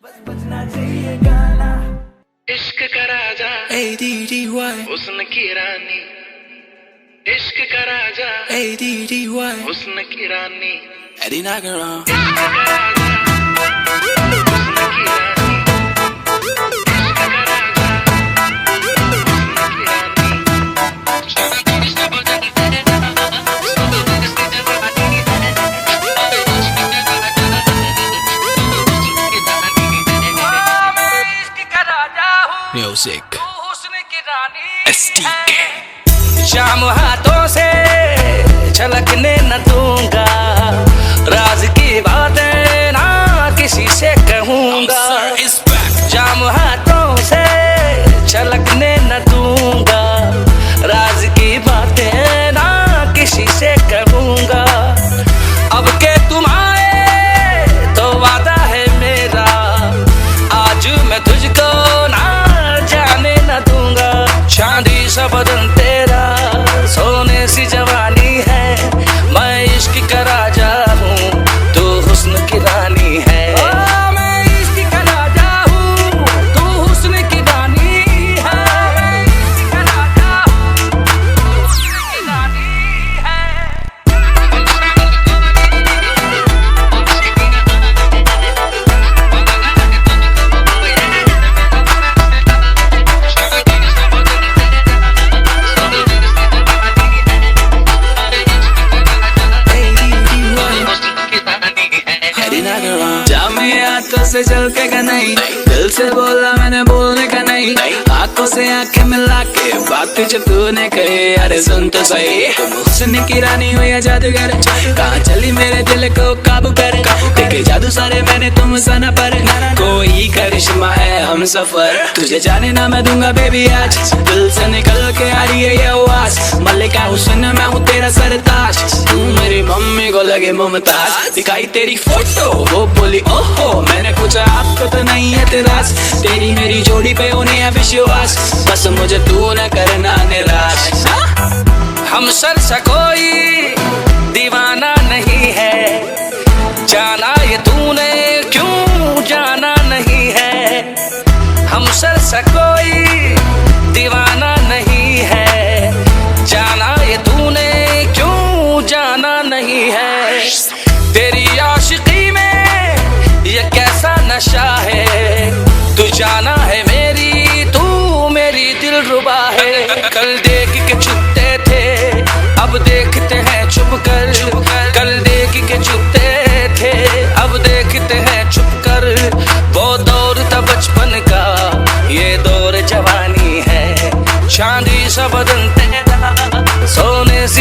बस बजना चाहिए गाना। इश्क का राजा ADDY हुस्न की रानी, इश्क का राजा ADDY हुस्न की रानी, Eddie Nagaran इश्क का राजा हुस्न की रानी, इश्क का राजा हुस्न की रानी। मैं इश्क का राजा हूँ, Music तू हुस्न की रानी STK है। शाम हाथों से छलकने न दूंगा, राज की बातें ना किसी से कहूंगा। शाम हाथों से छलकने न दूंगा, राज की बातें ना किसी से कहूंगा। अब के तुम आए तो वादा है मेरा, आज मैं तुझको ना जाने न दूंगा। चांदी सा बदन तेरा, सोने सी जवानी है, मैं इश्क का राजा हूँ, तू हुस्न की रानी है। मैं इश्क का राजा हूँ, तू हुस्न की रानी है। मैं इश्क का राजा हूँ, तू हुस्न की रानी है। Eddie Nagaran जामे हाथों से चल के का नहीं, दिल से बोला मैंने बोलने का नहीं, आंखों से आंखें मिला के बातें जब तूने कही, अरे सुन तो सही, तुम हुस्न की रानी हो या जादूगर, कहाँ चली मेरे दिल को काबू कर, देखे जादू सारे मैंने तुम सना पर, कोई करिश्मा है हम सफर, तुझे जाने ना मैं दूंगा बेबी आज, दिल से निकल के आ रही है ये आवाज, मल्लिका हुस्न मैं हूँ तेरा सरताज, तू मेरी मम्मी को लगे मुमताज, दिखाई तेरी फोटो वो बोली ओहो, मैंने पूछा आपको तो नहीं है तेराज, तेरी मेरी जोड़ी पे होने है विश्वास, बस मुझे तू न करना निराश। हम सर सा कोई दीवाना नहीं है, जाना ये तूने क्यों जाना नहीं है। हम सर सा कोई दीवाना नहीं है, जाना ये तूने क्यों जाना नहीं है। तेरी आशिकी में ये कैसा नशा है, तू जाना है मेरी, तू मेरी दिलरुबा है। कल देख के छुपते थे, अब देखते हैं छुप कर, कल देख के छुपते थे, अब देखते हैं छुप कर। वो दौर था बचपन का, ये दौर जवानी है, चांदी सा बदन तेरा, सोने सी